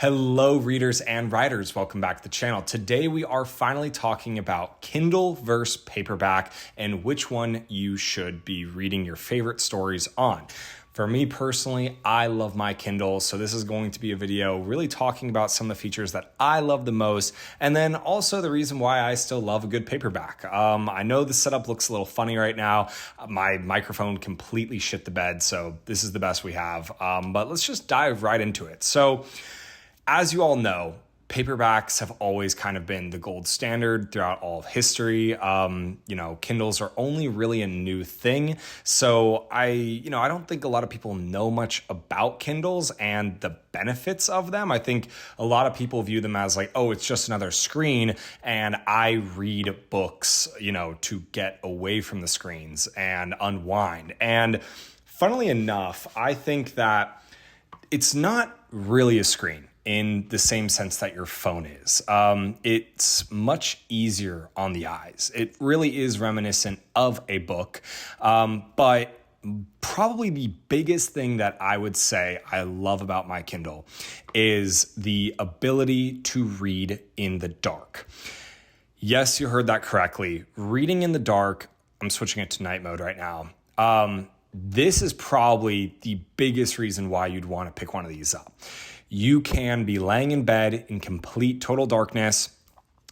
Hello, readers and writers. Welcome back to the channel. Today, we are finally talking about Kindle versus paperback and which one you should be reading your favorite stories on. For me personally, I love my Kindle, so this is going to be a video really talking about some of the features that I love the most, and then also the reason why I still love a good paperback. I know the setup looks a little funny right now. My microphone completely shit the bed, so this is the best we have. But let's just dive right into it. So, as you all know, paperbacks have always kind of been the gold standard throughout all of history. Kindles are only really a new thing. So I don't think a lot of people know much about Kindles and the benefits of them. I think a lot of people view them as like, oh, it's just another screen. And I read books, to get away from the screens and unwind. And funnily enough, I think that it's not really a screen in the same sense that your phone is. It's much easier on the eyes. It really is reminiscent of a book, but probably the biggest thing that I would say I love about my Kindle is the ability to read in the dark. Yes, you heard that correctly. Reading in the dark, I'm switching it to night mode right now. This is probably the biggest reason why you'd want to pick one of these up. You can be laying in bed in complete total darkness.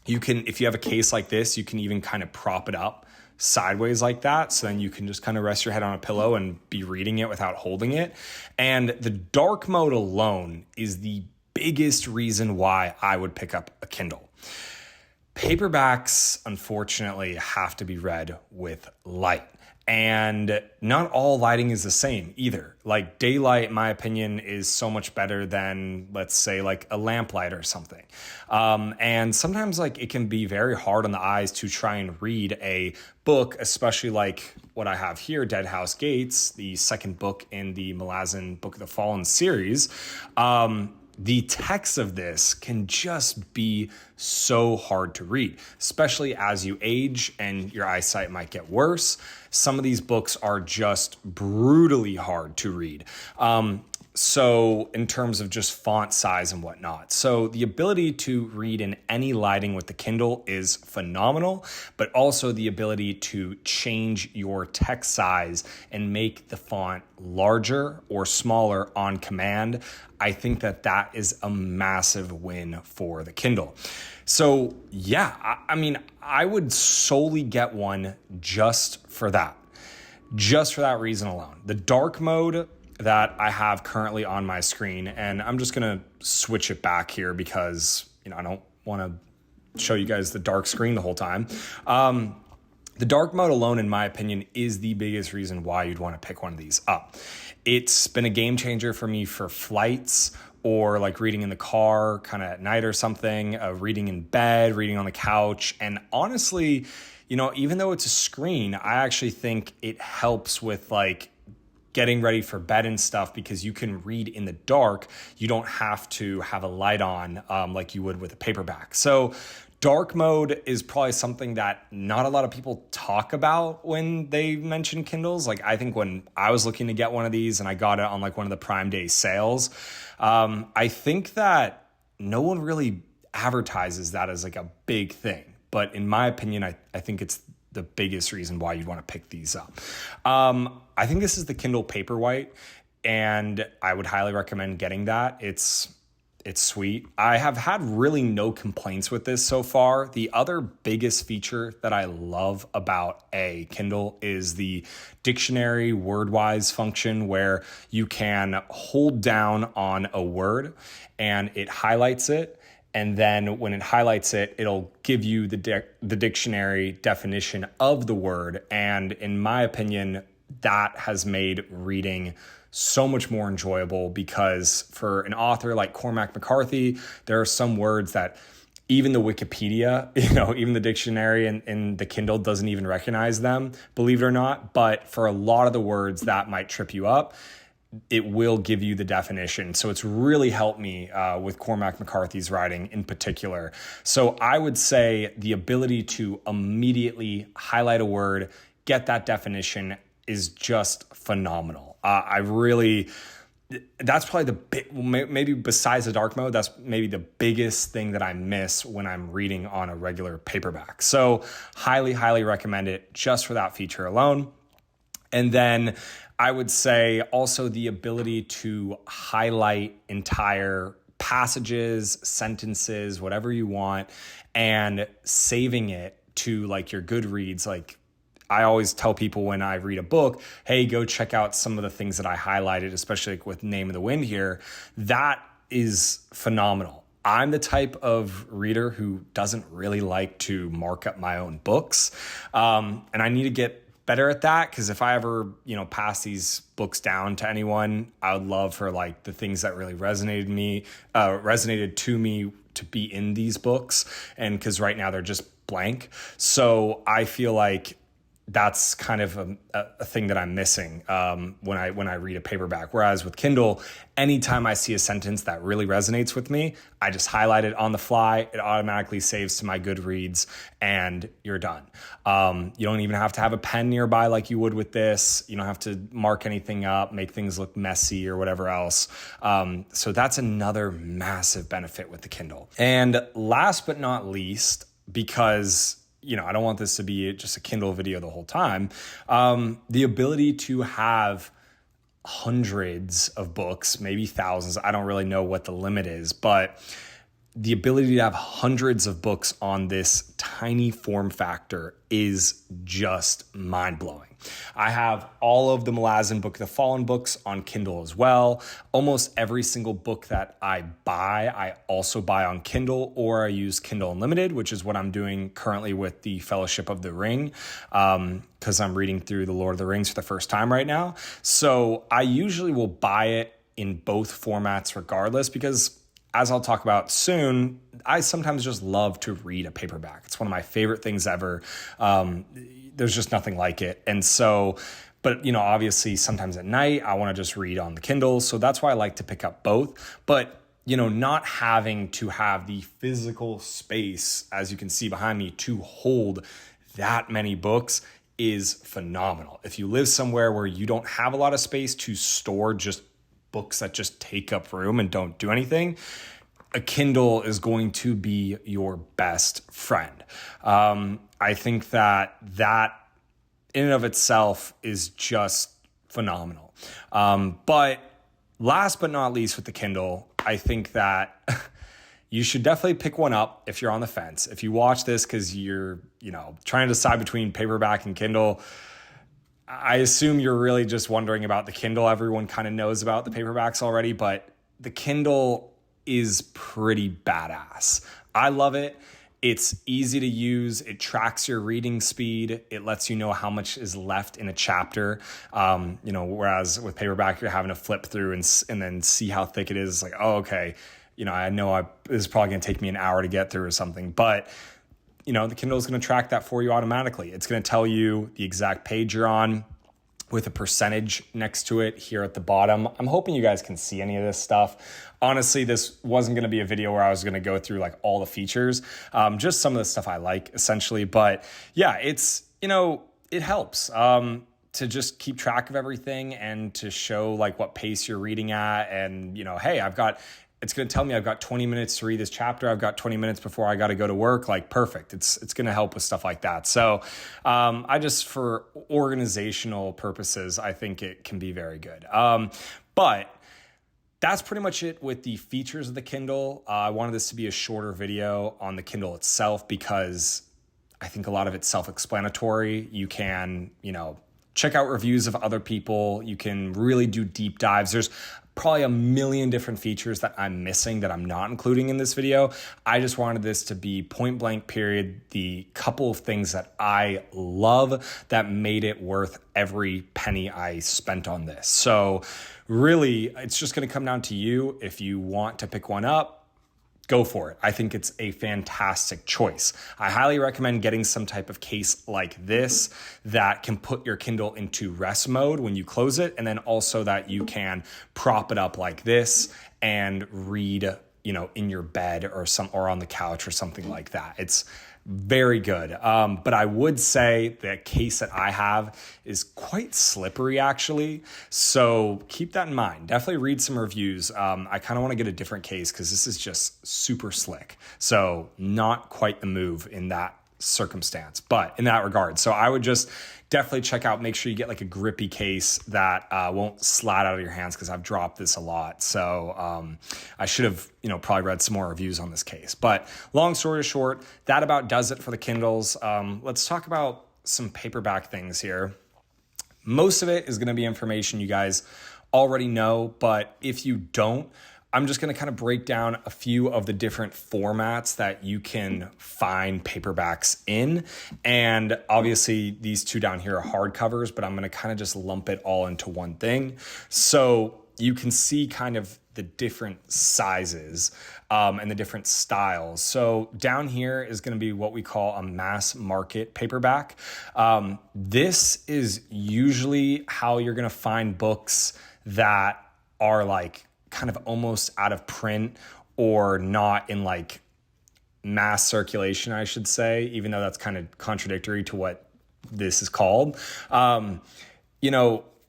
You can, if you have a case like this, you can even kind of prop it up sideways like that. So then you can just kind of rest your head on a pillow and be reading it without holding it. And the dark mode alone is the biggest reason why I would pick up a Kindle. Paperbacks, unfortunately, have to be read with light. And not all lighting is the same either. Like daylight, in my opinion, is so much better than, let's say, like a lamplight or something. And sometimes like it can be very hard on the eyes to try and read a book, especially like what I have here, Dead House Gates, the second book in the Malazan Book of the Fallen series. The text of this can just be so hard to read, especially as you age and your eyesight might get worse. Some of these books are just brutally hard to read. So in terms of just font size and whatnot. So the ability to read in any lighting with the Kindle is phenomenal, but also the ability to change your text size and make the font larger or smaller on command. I think that is a massive win for the Kindle. So yeah, I would solely get one just for that reason alone. The dark mode that I have currently on my screen, and I'm just going to switch it back here because, I don't want to show you guys the dark screen the whole time. The dark mode alone, in my opinion, is the biggest reason why you'd want to pick one of these up. It's been a game changer for me for flights or like reading in the car kind of at night or something, reading in bed, reading on the couch. And honestly, even though it's a screen, I actually think it helps with like getting ready for bed and stuff because you can read in the dark. You don't have to have a light on like you would with a paperback. So dark mode is probably something that not a lot of people talk about when they mention Kindles. Like I think when I was looking to get one of these and I got it on like one of the Prime Day sales, I think that no one really advertises that as like a big thing. But in my opinion, I think it's the biggest reason why you'd want to pick these up. I think this is the Kindle Paperwhite, and I would highly recommend getting that. It's sweet. I have had really no complaints with this so far. The other biggest feature that I love about a Kindle is the dictionary word-wise function where you can hold down on a word and it highlights it. And then when it highlights it, it'll give you the dictionary definition of the word. And in my opinion, that has made reading so much more enjoyable because for an author like Cormac McCarthy, there are some words that even the Wikipedia, even the dictionary and the Kindle doesn't even recognize them, believe it or not. But for a lot of the words that might trip you up, it will give you the definition. So it's really helped me with Cormac McCarthy's writing in particular. So I would say the ability to immediately highlight a word, get that definition is just phenomenal. I really that's probably maybe besides the dark mode, that's maybe the biggest thing that I miss when I'm reading on a regular paperback. So highly, highly recommend it just for that feature alone. And then I would say also the ability to highlight entire passages, sentences, whatever you want, and saving it to like your Goodreads. Like I always tell people when I read a book, hey, go check out some of the things that I highlighted, especially like with Name of the Wind here. That is phenomenal. I'm the type of reader who doesn't really like to mark up my own books. And I need to get better at that, because if I ever, pass these books down to anyone, I would love for like the things that really resonated to me to be in these books. And because right now they're just blank. So I feel like that's kind of a thing that I'm missing when I read a paperback. Whereas with Kindle, anytime I see a sentence that really resonates with me, I just highlight it on the fly. It automatically saves to my Goodreads, and you're done. You don't even have to have a pen nearby like you would with this. You don't have to mark anything up, make things look messy or whatever else. So that's another massive benefit with the Kindle. And last but not least, because I don't want this to be just a Kindle video the whole time. The ability to have hundreds of books, maybe thousands. I don't really know what the limit is, but the ability to have hundreds of books on this tiny form factor is just mind-blowing. I have all of the Malazan Book of the Fallen books on Kindle as well. Almost every single book that I buy, I also buy on Kindle, or I use Kindle Unlimited, which is what I'm doing currently with the Fellowship of the Ring, because I'm reading through the Lord of the Rings for the first time right now. So I usually will buy it in both formats regardless, because as I'll talk about soon, I sometimes just love to read a paperback. It's one of my favorite things ever. There's just nothing like it. And so, but obviously sometimes at night, I want to just read on the Kindle. So that's why I like to pick up both. But, not having to have the physical space, as you can see behind me, to hold that many books is phenomenal. If you live somewhere where you don't have a lot of space to store just books that just take up room and don't do anything, a Kindle is going to be your best friend. I think that in and of itself is just phenomenal. But last but not least with the Kindle, I think that you should definitely pick one up if you're on the fence. If you watch this because you're, trying to decide between paperback and Kindle, I assume you're really just wondering about the Kindle. Everyone kind of knows about the paperbacks already, but the Kindle is pretty badass. I love it. It's easy to use. It tracks your reading speed. It lets you know how much is left in a chapter. Whereas with paperback, you're having to flip through and then see how thick it is. It's like, oh, okay. I know this is probably going to take me an hour to get through or something, but the Kindle is going to track that for you automatically. It's going to tell you the exact page you're on with a percentage next to it here at the bottom. I'm hoping you guys can see any of this stuff. Honestly, this wasn't going to be a video where I was going to go through like all the features, just some of the stuff I like essentially. But yeah, it's, it helps to just keep track of everything and to show like what pace you're reading at. And, hey, it's going to tell me I've got 20 minutes to read this chapter. I've got 20 minutes before I got to go to work. Like perfect. It's going to help with stuff like that. So for organizational purposes, I think it can be very good. But that's pretty much it with the features of the Kindle. I wanted this to be a shorter video on the Kindle itself because I think a lot of it's self-explanatory. You can, check out reviews of other people. You can really do deep dives. There's probably a million different features that I'm missing that I'm not including in this video. I just wanted this to be point blank period, the couple of things that I love that made it worth every penny I spent on this. So really, it's just going to come down to you. If you want to pick one up, go for it. I think it's a fantastic choice. I highly recommend getting some type of case like this that can put your Kindle into rest mode when you close it, and then also that you can prop it up like this and read, in your bed or on the couch or something like that. It's very good. But I would say the case that I have is quite slippery, actually. So keep that in mind. Definitely read some reviews. I kind of want to get a different case because this is just super slick. So not quite the move in that circumstance, but in that regard. So I would just definitely check out, make sure you get like a grippy case that won't slide out of your hands, because I've dropped this a lot. So I should have, probably read some more reviews on this case. But long story short, that about does it for the Kindles. Let's talk about some paperback things here. Most of it is going to be information you guys already know, but if you don't, I'm just going to kind of break down a few of the different formats that you can find paperbacks in. And obviously these two down here are hardcovers, but I'm going to kind of just lump it all into one thing. So you can see kind of the different sizes and the different styles. So down here is going to be what we call a mass market paperback. This is usually how you're going to find books that are like kind of almost out of print or not in like mass circulation, I should say, even though that's kind of contradictory to what this is called.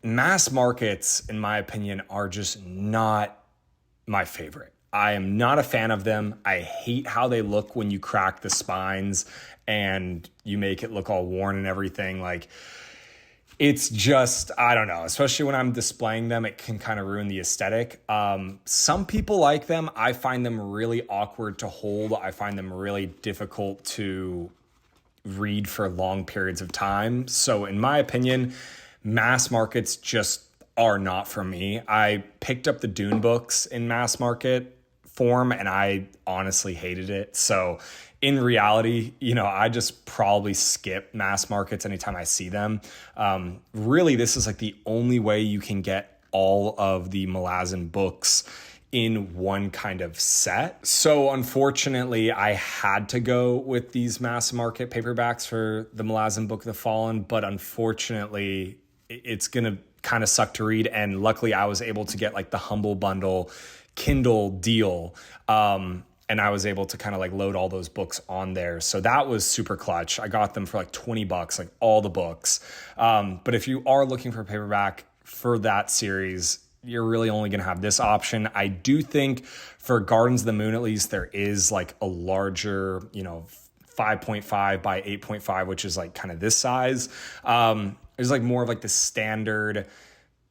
Mass markets, in my opinion, are just not my favorite. I am not a fan of them. I hate how they look when you crack the spines and you make it look all worn and everything. Like, it's just, I don't know, especially when I'm displaying them, it can kind of ruin the aesthetic. Some people like them. I find them really awkward to hold. I find them really difficult to read for long periods of time. So in my opinion, mass markets just are not for me. I picked up the Dune books in mass market form and I honestly hated it. So in reality, I just probably skip mass markets anytime I see them. Really, this is like the only way you can get all of the Malazan books in one kind of set. So unfortunately, I had to go with these mass market paperbacks for the Malazan Book of the Fallen, but unfortunately, it's going to kind of suck to read. And luckily, I was able to get like the Humble Bundle Kindle deal. And I was able to kind of like load all those books on there. So that was super clutch. I got them for like $20, like all the books. But if you are looking for a paperback for that series, you're really only going to have this option. I do think for Gardens of the Moon, at least, there is like a larger, 5.5 by 8.5, which is like kind of this size. There's like more of like the standard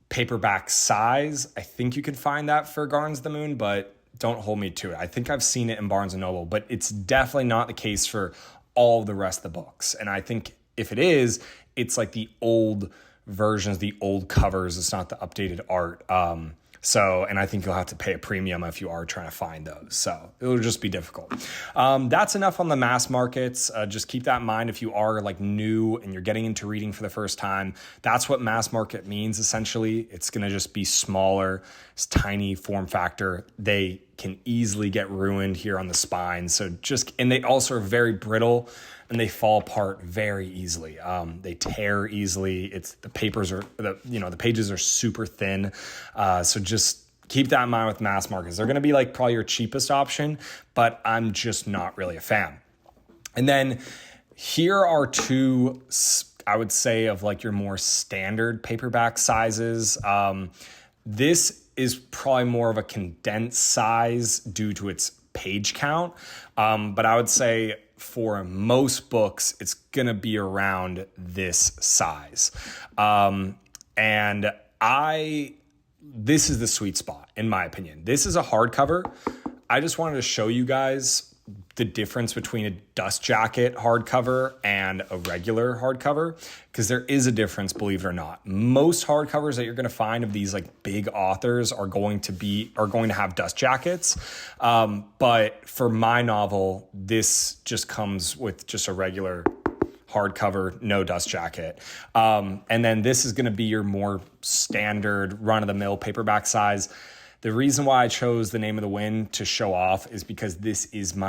paperback size. I think you can find that for Gardens of the Moon, but don't hold me to it. I think I've seen it in Barnes & Noble, but it's definitely not the case for all the rest of the books. And I think if it is, it's like the old versions, the old covers. It's not the updated art. And I think you'll have to pay a premium if you are trying to find those. So it'll just be difficult. That's enough on the mass markets. Just keep that in mind if you are like new and you're getting into reading for the first time. That's what mass market means, essentially. It's going to just be smaller, it's tiny form factor. They can easily get ruined here on the spine. And they also are very brittle and they fall apart very easily. They tear easily. The pages are super thin. So just keep that in mind with mass markets. They're going to be like probably your cheapest option, but I'm just not really a fan. And then here are two, I would say, of like your more standard paperback sizes. This is probably more of a condensed size due to its page count. But I would say for most books, it's going to be around this size. This is the sweet spot, in my opinion. This is a hardcover. I just wanted to show you guys the difference between a dust jacket hardcover and a regular hardcover, because there is a difference, believe it or not. Most hardcovers that you're going to find of these like big authors are going to have dust jackets. But for my novel, this just comes with just a regular hardcover, no dust jacket. And then this is going to be your more standard run-of-the-mill paperback size. The reason why I chose The Name of the Wind to show off is because this is one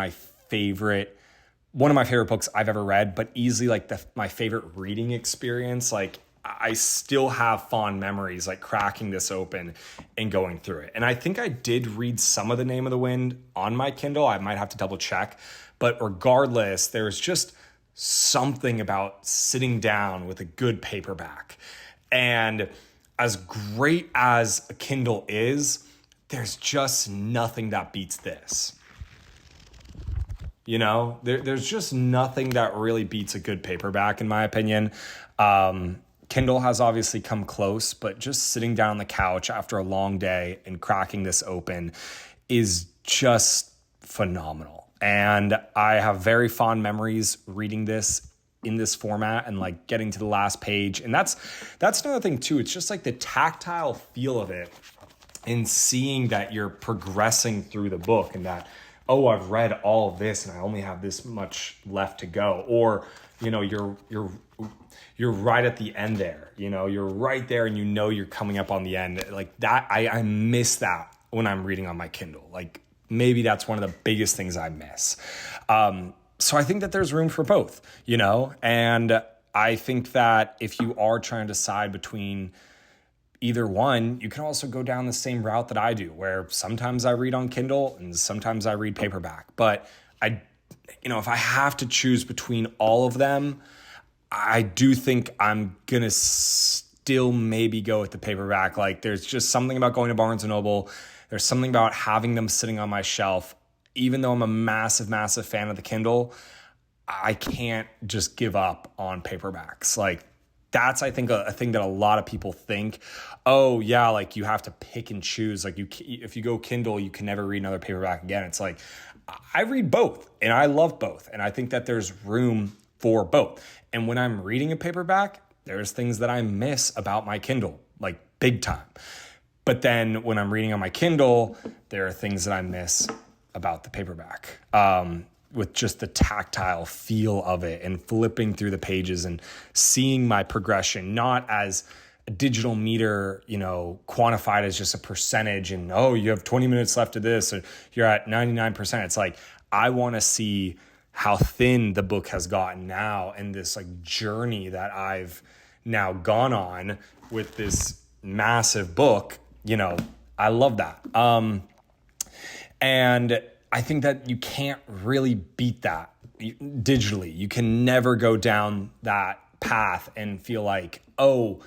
of my favorite books I've ever read, but easily like my favorite reading experience. Like, I still have fond memories like cracking this open and going through it. And I think I did read some of The Name of the Wind on my Kindle. I might have to double check. But regardless, there's just something about sitting down with a good paperback. And as great as a Kindle is, there's just nothing that beats this. You know, there's just nothing that really beats a good paperback, in my opinion. Kindle has obviously come close, but just sitting down on the couch after a long day and cracking this open is just phenomenal. And I have very fond memories reading this in this format and like getting to the last page. And that's another thing too. It's just like the tactile feel of it and seeing that you're progressing through the book and that, oh, I've read all of this and I only have this much left to go. Or, you know, you're right at the end there, you know, you're right there and you know you're coming up on the end like that. I miss that when I'm reading on my Kindle. Like maybe that's one of the biggest things I miss. So I think that there's room for both, you know, and I think that if you are trying to decide between either one, you can also go down the same route that I do, where sometimes I read on Kindle and sometimes I read paperback. But if I have to choose between all of them, I do think I'm going to still maybe go with the paperback. Like there's just something about going to Barnes & Noble. There's something about having them sitting on my shelf. Even though I'm a massive, massive fan of the Kindle, I can't just give up on paperbacks. Like that's, I think, a thing that a lot of people think, oh yeah, like you have to pick and choose. Like if you go Kindle, you can never read another paperback again. It's like, I read both and I love both. And I think that there's room for both. And when I'm reading a paperback, there's things that I miss about my Kindle, like big time. But then when I'm reading on my Kindle, there are things that I miss about the paperback, with just the tactile feel of it and flipping through the pages and seeing my progression, not as a digital meter, you know, quantified as just a percentage and, oh, you have 20 minutes left of this or you're at 99%. It's like, I want to see how thin the book has gotten now and this like journey that I've now gone on with this massive book. You know, I love that. And I think that you can't really beat that digitally. You can never go down that path and feel like, oh,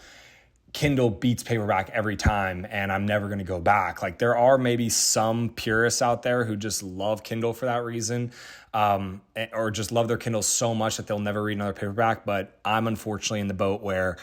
Kindle beats paperback every time and I'm never going to go back. Like there are maybe some purists out there who just love Kindle for that reason, or just love their Kindle so much that they'll never read another paperback. But I'm unfortunately in the boat where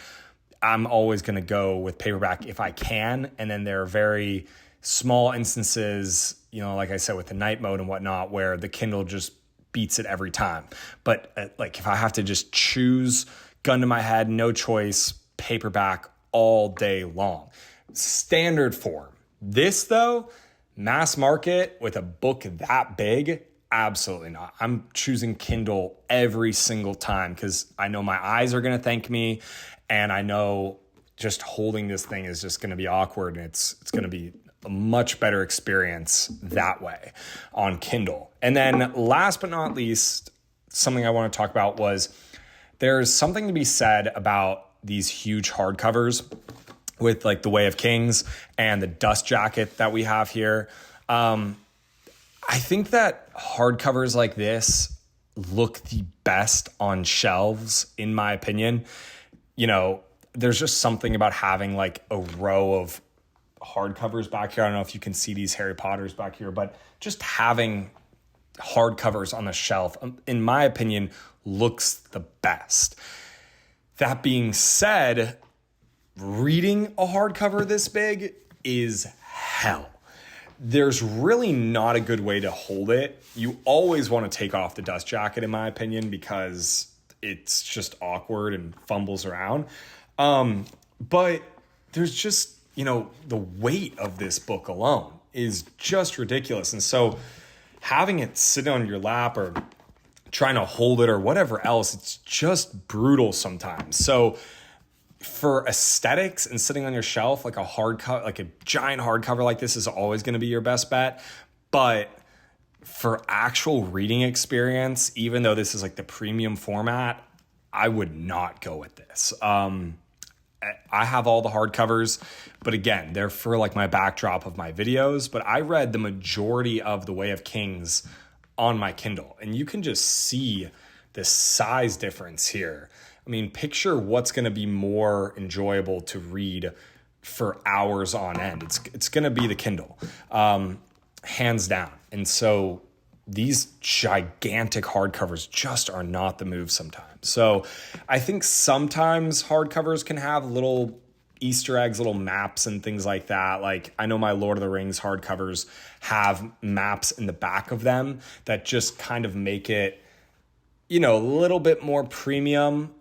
I'm always going to go with paperback if I can. And then there are very small instances, you know, like I said, with the night mode and whatnot, where the Kindle just beats it every time. But like if I have to just choose, gun to my head, no choice, paperback all day long. Standard form. This though, mass market with a book that big, absolutely not. I'm choosing Kindle every single time because I know my eyes are going to thank me, and I know just holding this thing is just going to be awkward, and it's going to be a much better experience that way on Kindle. And then last but not least, something I want to talk about was there's something to be said about these huge hardcovers with like The Way of Kings and the dust jacket that we have here. I think that hardcovers like this look the best on shelves, in my opinion. You know, there's just something about having like a row of hardcovers back here. I don't know if you can see these Harry Potters back here, but just having hardcovers on the shelf, in my opinion, looks the best. That being said, reading a hardcover this big is hell. There's really not a good way to hold it. You always want to take off the dust jacket, in my opinion, because it's just awkward and fumbles around. But there's just, you know, the weight of this book alone is just ridiculous. And so having it sit on your lap or trying to hold it or whatever else, it's just brutal sometimes. So for aesthetics and sitting on your shelf, like a hardcover, like a giant hardcover like this is always going to be your best bet. But for actual reading experience, even though this is like the premium format, I would not go with this. I have all the hardcovers, but again, they're for like my backdrop of my videos. But I read the majority of The Way of Kings on my Kindle, and you can just see the size difference here. I mean, picture what's going to be more enjoyable to read for hours on end. It's going to be the Kindle, hands down. And so these gigantic hardcovers just are not the move sometimes. So I think sometimes hardcovers can have little Easter eggs, little maps and things like that. Like I know my Lord of the Rings hardcovers have maps in the back of them that just kind of make it, you know, a little bit more premium.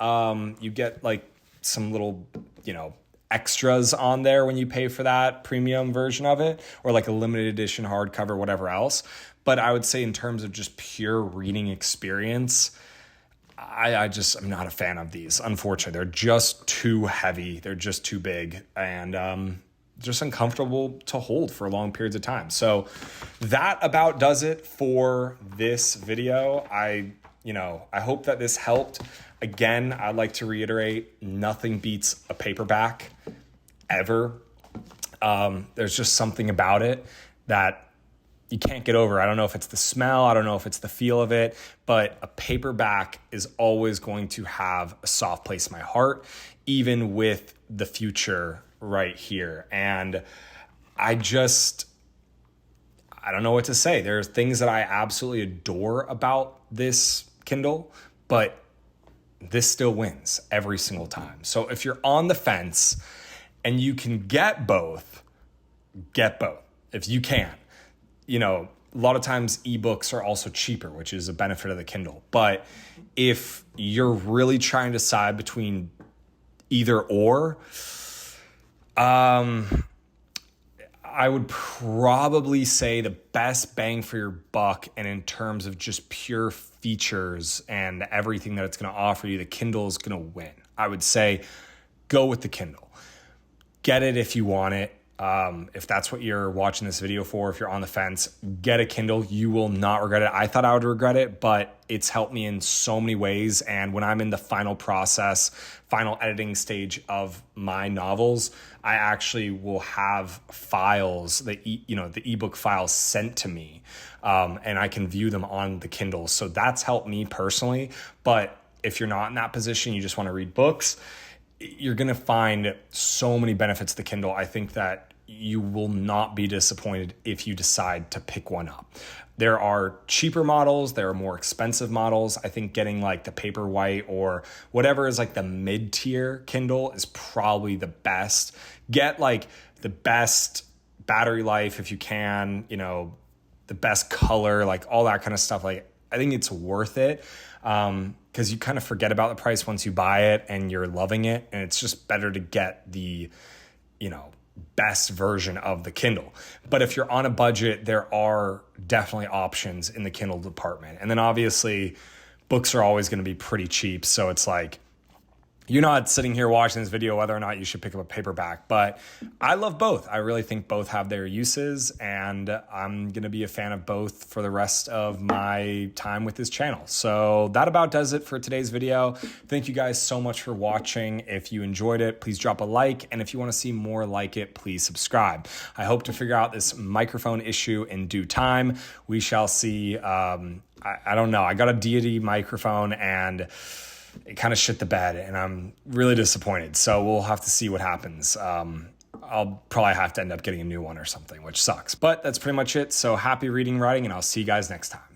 You get like some little, you know, extras on there when you pay for that premium version of it, or like a limited edition hardcover, whatever else. But I would say in terms of just pure reading experience, I'm not a fan of these. Unfortunately, they're just too heavy. They're just too big and just uncomfortable to hold for long periods of time. So that about does it for this video. I hope that this helped. Again, I'd like to reiterate, nothing beats a paperback ever. There's just something about it that you can't get over. I don't know if it's the smell, I don't know if it's the feel of it, but a paperback is always going to have a soft place in my heart, even with the future right here. And I don't know what to say. There's things that I absolutely adore about this Kindle, but this still wins every single time. So if you're on the fence and you can get both, get both if you can. You know, a lot of times ebooks are also cheaper, which is a benefit of the Kindle. But if you're really trying to decide between either or, I would probably say the best bang for your buck, and in terms of just pure features and everything that it's going to offer you, the Kindle is going to win. I would say go with the Kindle. Get it if you want it. If that's what you're watching this video for, if you're on the fence, get a Kindle. You will not regret it. I thought I would regret it, but it's helped me in so many ways. And when I'm in the final process, final editing stage of my novels, I actually will have files, the ebook files sent to me, and I can view them on the Kindle. So that's helped me personally. But if you're not in that position, you just want to read books, you're going to find so many benefits to the Kindle. I think that you will not be disappointed if you decide to pick one up. There are cheaper models. There are more expensive models. I think getting like the Paperwhite or whatever is like the mid-tier Kindle is probably the best. Get like the best battery life if you can, you know, the best color, like all that kind of stuff. Like I think it's worth it. Because you kind of forget about the price once you buy it and you're loving it. And it's just better to get the, you know, best version of the Kindle. But if you're on a budget, there are definitely options in the Kindle department. And then obviously books are always going to be pretty cheap. So it's like, you're not sitting here watching this video whether or not you should pick up a paperback, but I love both. I really think both have their uses, and I'm going to be a fan of both for the rest of my time with this channel. So that about does it for today's video. Thank you guys so much for watching. If you enjoyed it, please drop a like, and if you want to see more like it, please subscribe. I hope to figure out this microphone issue in due time. We shall see. I don't know. I got a deity microphone and it kind of shit the bed, and I'm really disappointed. So we'll have to see what happens. I'll probably have to end up getting a new one or something, which sucks. But that's pretty much it. So happy reading, writing, and I'll see you guys next time.